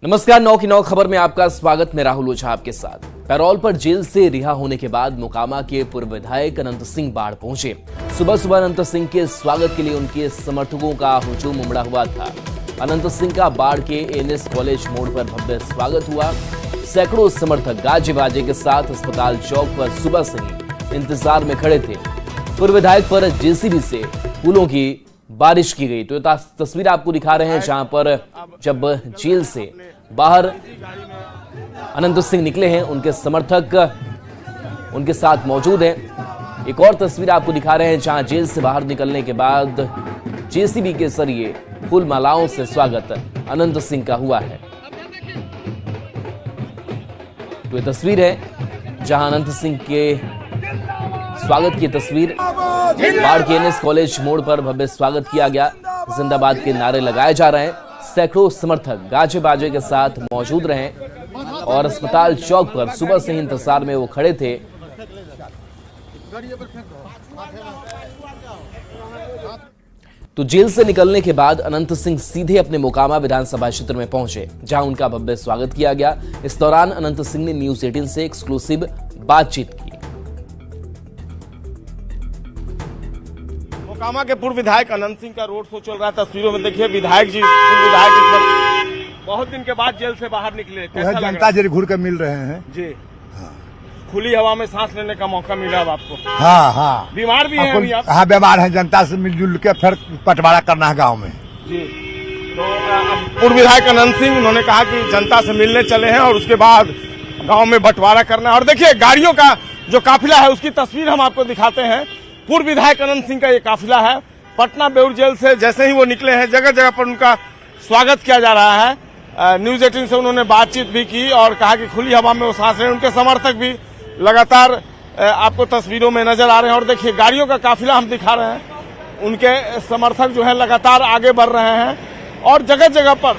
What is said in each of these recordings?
नमस्कार, 9 की 9 खबर में आपका स्वागत। मैं राहुल ओझा आपके साथ। पैरोल पर जेल से रिहा होने के बाद मोकामा के पूर्व विधायक अनंत सिंह बाढ़ पहुंचे। सुबह सुबह अनंत सिंह के स्वागत के लिए उनके समर्थकों का हुजूम उमड़ा हुआ था। अनंत सिंह का बाढ़ के एनएस कॉलेज मोड़ पर भव्य स्वागत हुआ। सैकड़ों समर्थक गाजे बाजे के साथ अस्पताल चौक पर सुबह से ही इंतजार में खड़े थे। पूर्व विधायक पर जेसीबी से फूलों की बारिश की गई। तो ये तस्वीर आपको दिखा रहे हैं जहां पर जब जेल से बाहर अनंत सिंह निकले हैं, उनके समर्थक उनके साथ मौजूद हैं। एक और तस्वीर आपको दिखा रहे हैं जहां जेल से बाहर निकलने के बाद जेसीबी के जरिए फूल मालाओं से स्वागत अनंत सिंह का हुआ है। तो ये तस्वीर है जहां अनंत सिंह के स्वागत की तस्वीर। बाढ़ के एनएस कॉलेज मोड़ पर भव्य स्वागत किया गया। जिंदाबाद के नारे लगाए जा रहे हैं। सैकड़ों समर्थक गाजे बाजे के साथ मौजूद रहे और अस्पताल चौक पर सुबह से ही इंतजार में वो खड़े थे। तो जेल से निकलने के बाद अनंत सिंह सीधे अपने मोकामा विधानसभा क्षेत्र में पहुंचे, जहां उनका भव्य स्वागत किया गया। इस दौरान अनंत सिंह ने न्यूज 18 से एक्सक्लूसिव बातचीत की। मोकामा के पूर्व विधायक अनंत सिंह का रोड शो चल रहा है। तस्वीरों में देखिए विधायक जी विधायक इस वक्त बहुत दिन के बाद जेल से बाहर निकले। कैसा जनता जरी घूर कर मिल रहे हैं जी। खुली हवा में सांस लेने का मौका मिला अब आपको। हाँ। बीमार भी हैं अभी आप? हाँ, बीमार हैं। जनता से मिलजुल के फिर बंटवारा करना है गांव में जी। तो अब पूर्व विधायक अनंत सिंह उन्होंने कहा कि जनता से मिलने चले हैं और उसके बाद गाँव में बंटवारा करना है। और देखिए गाड़ियों का जो काफिला है उसकी तस्वीर हम आपको दिखाते हैं। पूर्व विधायक अनंत सिंह का ये काफिला है। पटना बेउर जेल से जैसे ही वो निकले हैं जगह जगह पर उनका स्वागत किया जा रहा है। न्यूज 18 से उन्होंने बातचीत भी की और कहा कि खुली हवा में वो सांस रहे हैं। उनके समर्थक भी लगातार आपको तस्वीरों में नजर आ रहे हैं। और देखिए गाड़ियों का काफिला हम दिखा रहे हैं। उनके समर्थक जो है लगातार आगे बढ़ रहे हैं और जगह जगह पर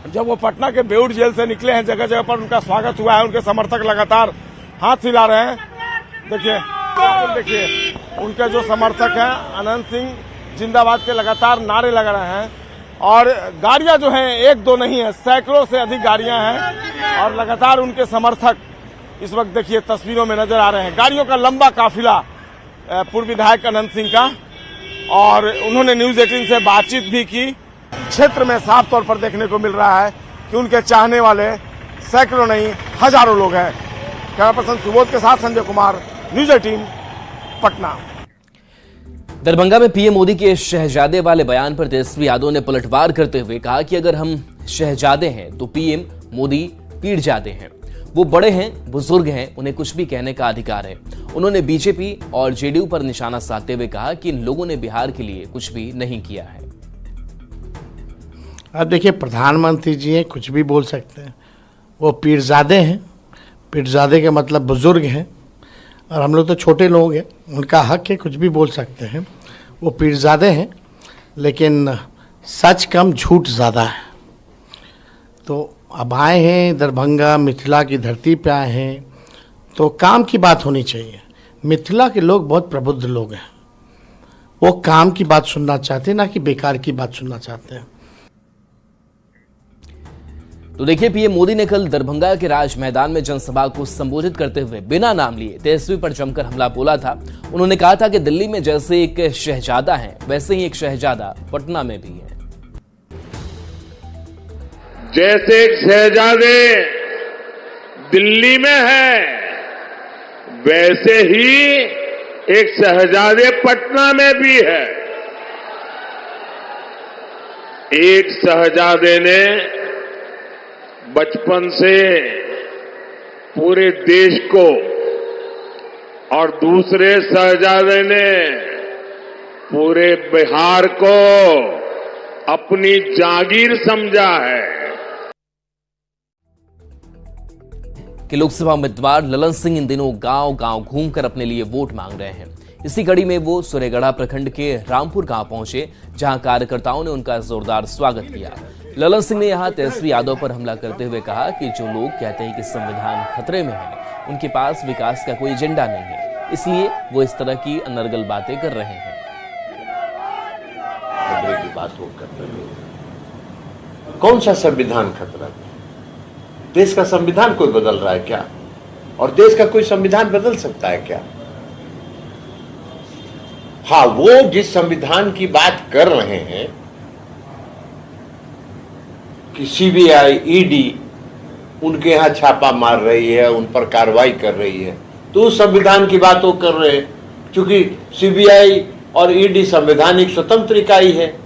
जब वो पटना के बेउर जेल से निकले हैं जगह जगह पर उनका स्वागत हुआ है। उनके समर्थक लगातार हाथ हिला रहे हैं। देखिए उनके जो समर्थक हैं अनंत सिंह जिंदाबाद के लगातार नारे लगा रहे हैं। और गाड़ियां जो हैं एक दो नहीं है, सैकड़ों से अधिक गाड़ियां हैं और लगातार उनके समर्थक इस वक्त देखिए तस्वीरों में नजर आ रहे हैं। गाड़ियों का लंबा काफिला पूर्व विधायक अनंत सिंह का। और उन्होंने न्यूज 18 से बातचीत भी की। क्षेत्र में साफ तौर पर देखने को मिल रहा है कि उनके चाहने वाले सैकड़ों नहीं हजारों लोग हैं। कैमरा पर्सन सुबोध के साथ संजय कुमार, न्यूज 18 पटना। दरभंगा में पीएम मोदी के शहजादे वाले बयान पर तेजस्वी यादव ने पलटवार करते हुए कहा कि अगर हम शहजादे हैं तो पीएम मोदी पीर जाते हैं। वो बड़े हैं, बुजुर्ग हैं, उन्हें कुछ भी कहने का अधिकार है। उन्होंने बीजेपी और जेडीयू पर निशाना साधते हुए कहा कि इन लोगों ने बिहार के लिए कुछ भी नहीं किया है। अब देखिए प्रधानमंत्री जी हैं, कुछ भी बोल सकते हैं। वो पीरजादे हैं। पीरजादे के मतलब बुजुर्ग हैं और हम लोग तो छोटे लोग हैं। उनका हक है, कुछ भी बोल सकते हैं। वो पीरजादे हैं लेकिन सच कम झूठ ज़्यादा है। तो अब आए हैं दरभंगा मिथिला की धरती पे आए हैं तो काम की बात होनी चाहिए। मिथिला के लोग बहुत प्रबुद्ध लोग हैं। वो काम की बात सुनना चाहते हैं, ना कि बेकार की बात सुनना चाहते हैं। तो देखिए पीएम मोदी ने कल दरभंगा के राज मैदान में जनसभा को संबोधित करते हुए बिना नाम लिए तेजस्वी पर जमकर हमला बोला था। उन्होंने कहा था कि दिल्ली में जैसे एक शहजादा है वैसे ही एक शहजादा पटना में भी है। जैसे एक शहजादे दिल्ली में है वैसे ही एक शहजादे पटना में भी है। एक शहजादे ने बचपन से पूरे देश को और दूसरे शहजादे ने पूरे बिहार को अपनी जागीर समझा है। कि लोकसभा उम्मीदवार ललन सिंह इन दिनों गांव-गांव घूमकर अपने लिए वोट मांग रहे हैं। इसी कड़ी में वो सूर्यगढ़ा प्रखंड के रामपुर गांव पहुंचे, जहां कार्यकर्ताओं ने उनका जोरदार स्वागत किया। ललन सिंह ने यहां तेजस्वी यादव पर हमला करते हुए कहा कि जो लोग कहते हैं कि संविधान खतरे में है, उनके पास विकास का कोई एजेंडा नहीं है, इसलिए वो इस तरह की अनर्गल बातें कर रहे हैं। की बात हो करते हुए कौन सा संविधान खतरा में? देश का संविधान कोई बदल रहा है क्या? और देश का कोई संविधान बदल सकता है क्या? हाँ, वो जिस संविधान की बात कर रहे हैं कि सीबीआई, ईडी उनके यहां छापा मार रही है, उन पर कार्रवाई कर रही है, तो उस संविधान की बात वो कर रहे हैं, क्योंकि सीबीआई और ईडी संवैधानिक स्वतंत्र इकाई है।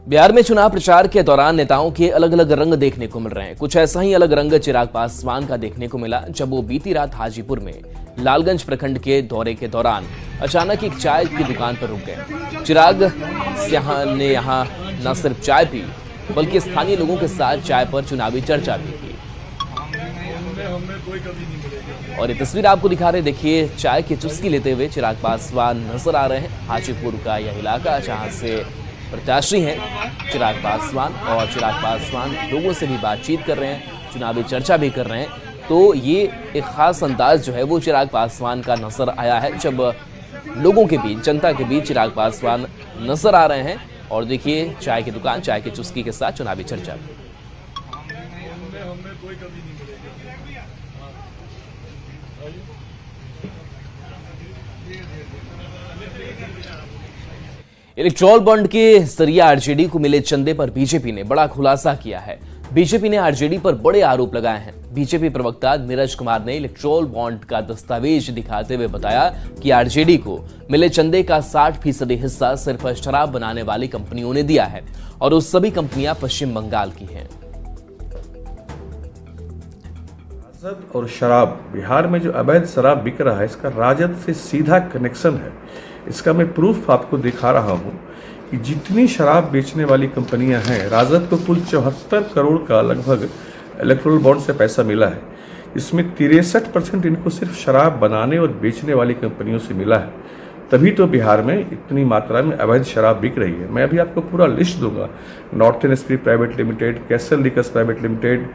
बिहार में चुनाव प्रचार के दौरान नेताओं के अलग अलग रंग देखने को मिल रहे हैं। कुछ ऐसा ही अलग रंग चिराग पासवान का देखने को मिला जब वो बीती रात हाजीपुर में लालगंज प्रखंड के दौरे के दौरान अचानक एक चाय की दुकान पर रुक गए। चिराग ने यहाँ न सिर्फ चाय पी बल्कि स्थानीय लोगों के साथ चाय पर चुनावी चर्चा भी की। और ये तस्वीर आपको दिखा रहे, देखिए चाय की चुस्की लेते हुए चिराग पासवान नजर आ रहे हैं। हाजीपुर का यह इलाका जहां से प्रत्याशी हैं चिराग पासवान, और चिराग पासवान लोगों से भी बातचीत कर रहे हैं, चुनावी चर्चा भी कर रहे हैं। तो ये एक खास अंदाज जो है वो चिराग पासवान का नजर आया है जब लोगों के बीच, जनता के बीच चिराग पासवान नजर आ रहे हैं। और देखिए चाय की दुकान, चाय की चुस्की के साथ चुनावी चर्चा। इलेक्टोरल बॉन्ड के जरिए आरजेडी को मिले चंदे पर बीजेपी ने बड़ा खुलासा किया है। बीजेपी ने आरजेडी पर बड़े आरोप लगाए हैं। बीजेपी प्रवक्ता नीरज कुमार ने इलेक्टोरल बॉन्ड का दस्तावेज दिखाते हुए बताया कि आरजेडी को मिले चंदे का 60% हिस्सा सिर्फ शराब बनाने वाली कंपनियों ने दिया है और वो सभी कंपनियां पश्चिम बंगाल की हैं। राजद और शराब, बिहार में जो अवैध शराब बिक रहा है इसका राजद से सीधा कनेक्शन है। इसका मैं प्रूफ आपको दिखा रहा हूं कि जितनी शराब बेचने वाली कंपनियां हैं, राजद को कुल 74 करोड़ का लगभग इलेक्टोरल बॉन्ड से पैसा मिला है। इसमें 63% इनको सिर्फ शराब बनाने और बेचने वाली कंपनियों से मिला है। तभी तो बिहार में इतनी मात्रा में अवैध शराब बिक रही है। मैं अभी आपको पूरा लिस्ट दूंगा। Northern spirit private limited, castle liquors private limited,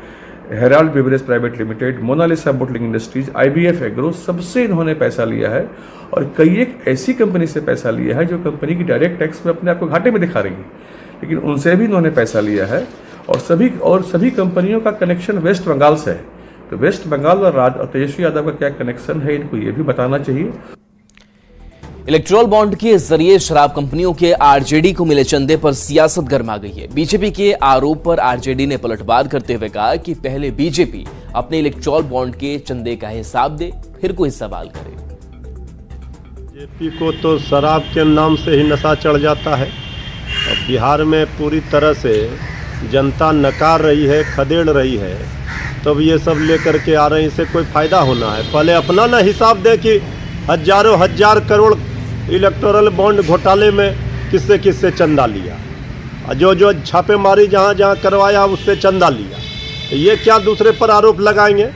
herald beverage private limited, Mona Lisa bottling industries, IBF agro, सबसे इन्होंने पैसा लिया है। और कई एक ऐसी कंपनी से पैसा लिया है जो कंपनी की डायरेक्ट टैक्स में अपने आप को घाटे में दिखा रही है, लेकिन उनसे भी इन्होंने पैसा लिया है। और सभी कंपनियों का कनेक्शन वेस्ट बंगाल से है। तो वेस्ट बंगाल और तेजस्वी यादव का क्या कनेक्शन है, इनको ये भी बताना चाहिए। इलेक्टोरल बॉन्ड के जरिए शराब कंपनियों के आरजेडी को मिले चंदे पर सियासत गर्मा गई है। बीजेपी के आरोप पर आरजेडी ने पलटवार करते हुए कहा कि पहले बीजेपी अपने इलेक्टोरल बॉन्ड के चंदे का हिसाब दे, फिर कोई सवाल करे। बीजेपी को तो शराब के नाम से ही नशा चढ़ जाता है। और बिहार में पूरी तरह से जनता नकार रही है, खदेड़ रही है, तब ये सब लेकर के आ रहे हैं। इससे कोई फायदा होना है, पहले अपना ना हिसाब दे कि हजारों हजार करोड़ इलेक्टोरल बॉन्ड घोटाले में किससे किससे चंदा लिया, जो छापेमारी जहाँ जहाँ करवाया उससे चंदा लिया। ये क्या दूसरे पर आरोप लगाएंगे?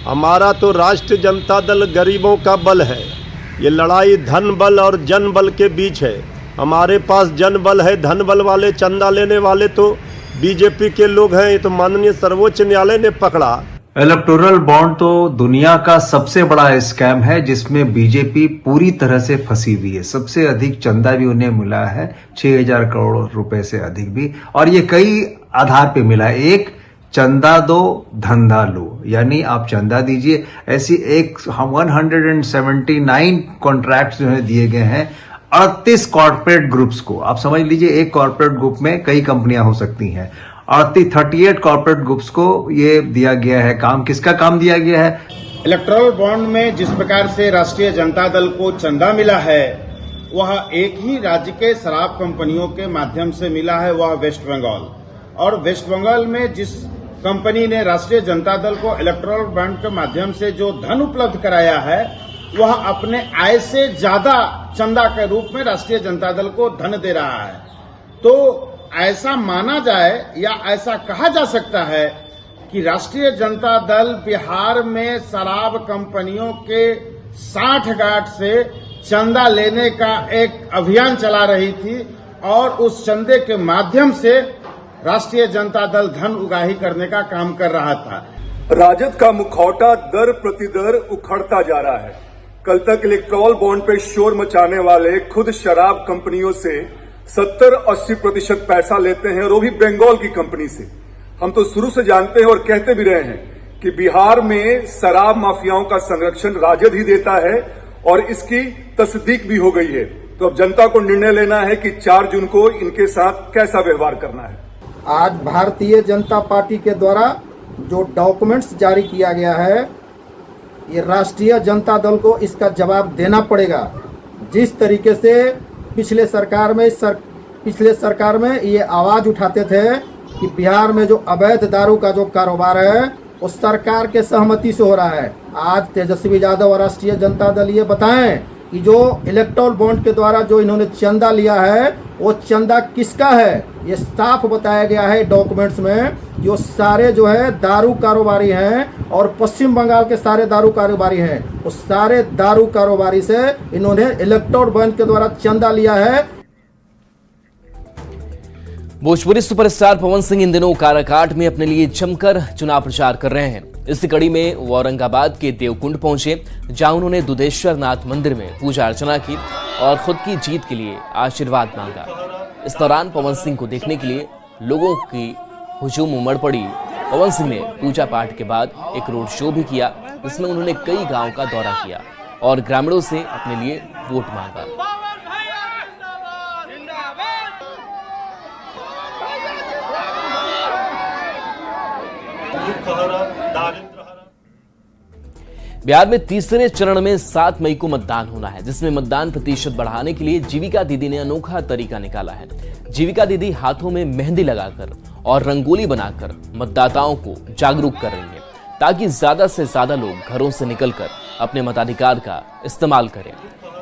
हमारा तो राष्ट्रीय जनता दल गरीबों का बल है। ये लड़ाई धन बल और जन बल के बीच है। हमारे पास जन बल है, धन बल वाले, चंदा लेने वाले तो बीजेपी के लोग हैं। ये तो माननीय सर्वोच्च न्यायालय ने पकड़ा। इलेक्टोरल बॉन्ड तो दुनिया का सबसे बड़ा स्कैम है जिसमें बीजेपी पूरी तरह से फंसी हुई है। सबसे अधिक चंदा भी उन्हें मिला है, 6000 करोड़ रुपए से अधिक भी, और ये कई आधार पे मिला है। एक, चंदा दो धंधा लो, यानी आप चंदा दीजिए। ऐसी 179 कॉन्ट्रैक्ट जो है दिए गए हैं 38 कॉर्पोरेट ग्रुप्स को। आप समझ लीजिए एक कॉर्पोरेट ग्रुप में कई कंपनियां हो सकती हैं। 38 कॉर्पोरेट ग्रुप्स को ये दिया गया है काम। किसका काम दिया गया है? इलेक्टोरल बॉन्ड में जिस प्रकार से राष्ट्रीय जनता दल को चंदा मिला है वह एक ही राज्य के शराब कंपनियों के माध्यम से मिला है, वह वेस्ट बंगाल। और वेस्ट बंगाल में जिस कंपनी ने राष्ट्रीय जनता दल को इलेक्टोरल बॉन्ड के माध्यम से जो धन उपलब्ध कराया है वह अपने आय से ज्यादा चंदा के रूप में राष्ट्रीय जनता दल को धन दे रहा है। तो ऐसा माना जाए या ऐसा कहा जा सकता है कि राष्ट्रीय जनता दल बिहार में शराब कंपनियों के 60 गांठ से चंदा लेने का एक अभियान चला रही थी और उस चंदे के माध्यम से राष्ट्रीय जनता दल धन उगाही करने का काम कर रहा था। राजद का मुखौटा दर प्रतिदर उखड़ता जा रहा है। कल तक इलेक्टोरल बॉन्ड पे शोर मचाने वाले खुद शराब कंपनियों से 70-80% पैसा लेते हैं, और वो भी बंगाल की कंपनी से। हम तो शुरू से जानते हैं और कहते भी रहे हैं कि बिहार में शराब माफियाओं का संरक्षण राजद ही देता है, और इसकी तस्दीक भी हो गई है। तो अब जनता को निर्णय लेना है कि 4 जून को इनके साथ कैसा व्यवहार करना है। आज भारतीय जनता पार्टी के द्वारा जो डॉक्यूमेंट्स जारी किया गया है, ये राष्ट्रीय जनता दल को इसका जवाब देना पड़ेगा। जिस तरीके से पिछले सरकार में ये आवाज़ उठाते थे कि बिहार में जो अवैध दारू का जो कारोबार है वो सरकार के सहमति से हो रहा है, आज तेजस्वी यादव और राष्ट्रीय जनता दल ये बताएं कि जो इलेक्टोरल बॉन्ड के द्वारा जो इन्होंने चंदा लिया है वो चंदा किसका है। ये साफ बताया गया है डॉक्यूमेंट्स में, जो सारे जो है दारू कारोबारी हैं और पश्चिम बंगाल के सारे दारू कारोबारी हैं, वो सारे दारू कारोबारी से इन्होंने इलेक्टोरल बॉन्ड के द्वारा चंदा लिया है। भोजपुरी सुपरस्टार पवन सिंह इन दिनों काराकाट में अपने लिए जमकर चुनाव प्रचार कर रहे हैं। इसी कड़ी में वो औरंगाबाद के देवकुंड पहुंचे, जहां उन्होंने दुधेश्वर नाथ मंदिर में पूजा अर्चना की और खुद की जीत के लिए आशीर्वाद मांगा। इस दौरान पवन सिंह को देखने के लिए लोगों की हुजूम उमड़ पड़ी। पवन सिंह ने पूजा पाठ के बाद एक रोड शो भी किया, जिसमें उन्होंने कई गांव का दौरा किया और ग्रामीणों से अपने लिए वोट मांगा। बिहार में तीसरे चरण में 7 मई को मतदान होना है, जिसमें मतदान प्रतिशत बढ़ाने के लिए जीविका दीदी ने अनोखा तरीका निकाला है। जीविका दीदी हाथों में मेहंदी लगाकर और रंगोली बनाकर मतदाताओं को जागरूक कर रही है, ताकि ज्यादा से ज्यादा लोग घरों से निकलकर अपने मताधिकार का इस्तेमाल करें।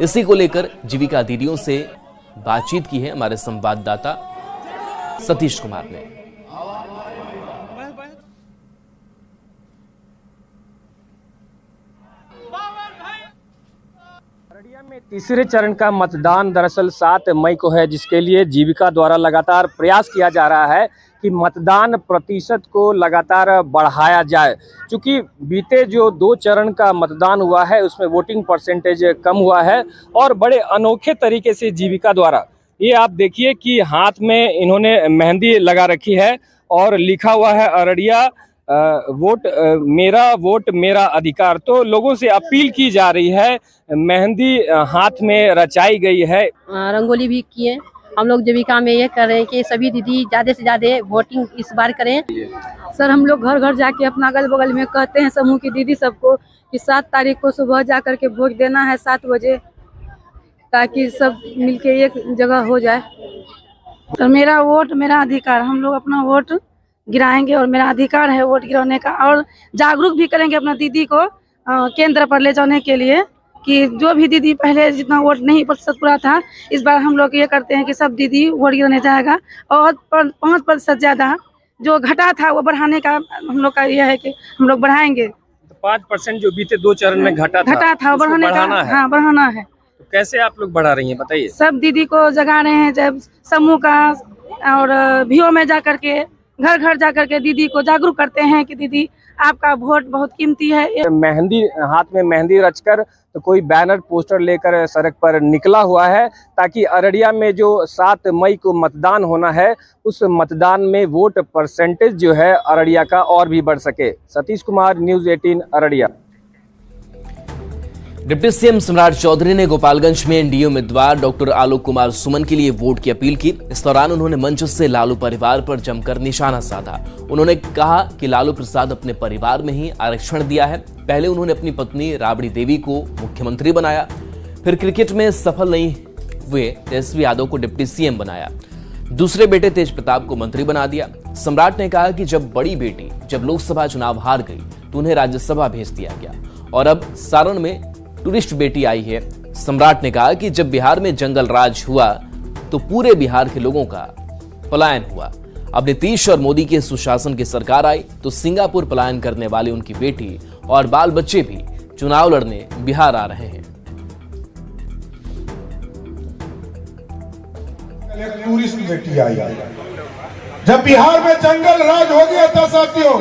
इसी को लेकर जीविका दीदियों से बातचीत की है हमारे संवाददाता सतीश कुमार ने। तीसरे चरण का मतदान दरअसल 7 मई को है, जिसके लिए जीविका द्वारा लगातार प्रयास किया जा रहा है कि मतदान प्रतिशत को लगातार बढ़ाया जाए। क्योंकि बीते जो 2 चरण का मतदान हुआ है उसमें वोटिंग परसेंटेज कम हुआ है, और बड़े अनोखे तरीके से जीविका द्वारा ये आप देखिए कि हाथ में इन्होंने मेहंदी लगा रखी है और लिखा हुआ है अररिया वोट मेरा अधिकार। तो लोगों से अपील की जा रही है, मेहंदी हाथ में रचाई गई है, रंगोली भी किए। हम लोग जीविका में ये कर रहे हैं कि सभी दीदी ज्यादा से ज्यादा वोटिंग इस बार करें। सर, हम लोग घर घर जाके अपना अगल बगल में कहते हैं समूह की दीदी सबको कि 7 तारीख को सुबह जा करके वोट देना है 7 बजे, ताकि सब मिलके एक जगह हो जाए। तो मेरा वोट मेरा अधिकार, हम लोग अपना वोट गिराएंगे और मेरा अधिकार है वोट गिराने का, और जागरूक भी करेंगे अपना दीदी को केंद्र पर ले जाने के लिए कि जो भी दीदी पहले जितना वोट नहीं प्रतिशत पूरा था, इस बार हम लोग ये करते हैं कि सब दीदी वोट गिराने जाएगा, और 5% ज्यादा जो घटा था वो बढ़ाने का हम लोग का यह है कि हम लोग बढ़ाएंगे। 5% जो बीते 2 चरण में घटा था बढ़ाने का, हाँ बढ़ाना है। तो कैसे आप लोग बढ़ा रही हैं बताइए? सब दीदी को जगा रहे हैं, जब समूह का और भीओ में जा करके घर घर जाकर के दीदी को जागरूक करते हैं कि दीदी आपका वोट बहुत कीमती है। मेहंदी हाथ में मेहंदी रचकर तो कोई बैनर पोस्टर लेकर सड़क पर निकला हुआ है, ताकि अररिया में जो 7 मई को मतदान होना है उस मतदान में वोट परसेंटेज जो है अररिया का और भी बढ़ सके। Satish Kumar, news 18 Araria. Deputy CM सम्राट चौधरी ने गोपालगंज में एनडीए उम्मीदवार डॉक्टर आलोक कुमार सुमन के लिए वोट की अपील की। इस दौरान उन्होंने मंच से लालू परिवार पर जमकर निशाना साधा। उन्होंने कहा कि लालू प्रसाद अपने परिवार में ही आरक्षण दिया है। पहले उन्होंने अपनी पत्नी राबड़ी देवी को मुख्यमंत्री बनाया, फिर क्रिकेट में सफल नहीं हुए तेजस्वी यादव को डिप्टी सीएम बनाया, दूसरे बेटे तेज प्रताप को मंत्री बना दिया। सम्राट ने कहा कि जब बड़ी बेटी जब लोकसभा चुनाव हार गई तो उन्हें राज्यसभा भेज दिया गया, और अब सारण में टूरिस्ट बेटी आई है। सम्राट ने कहा कि जब बिहार में जंगल राज हुआ तो पूरे बिहार के लोगों का पलायन हुआ। अब नीतीश और मोदी के सुशासन की सरकार आई तो सिंगापुर पलायन करने वाली उनकी बेटी और बाल बच्चे भी चुनाव लड़ने बिहार आ रहे हैं। टूरिस्ट बेटी आई। जब बिहार में जंगल राज हो गया था साथियों,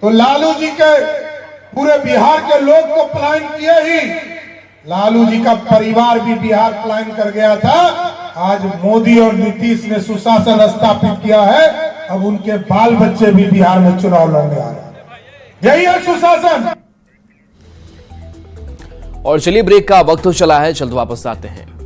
तो लालू जी के पूरे बिहार के लोग तो पलायन किए ही, लालू जी का परिवार भी बिहार पलायन कर गया था। आज मोदी और नीतीश ने सुशासन स्थापित किया है। अब उनके बाल बच्चे भी बिहार में चुनाव लड़ने आ रहे हैं। यही है सुशासन। और चलिए ब्रेक का वक्त तो चला है, जल्द वापस आते हैं।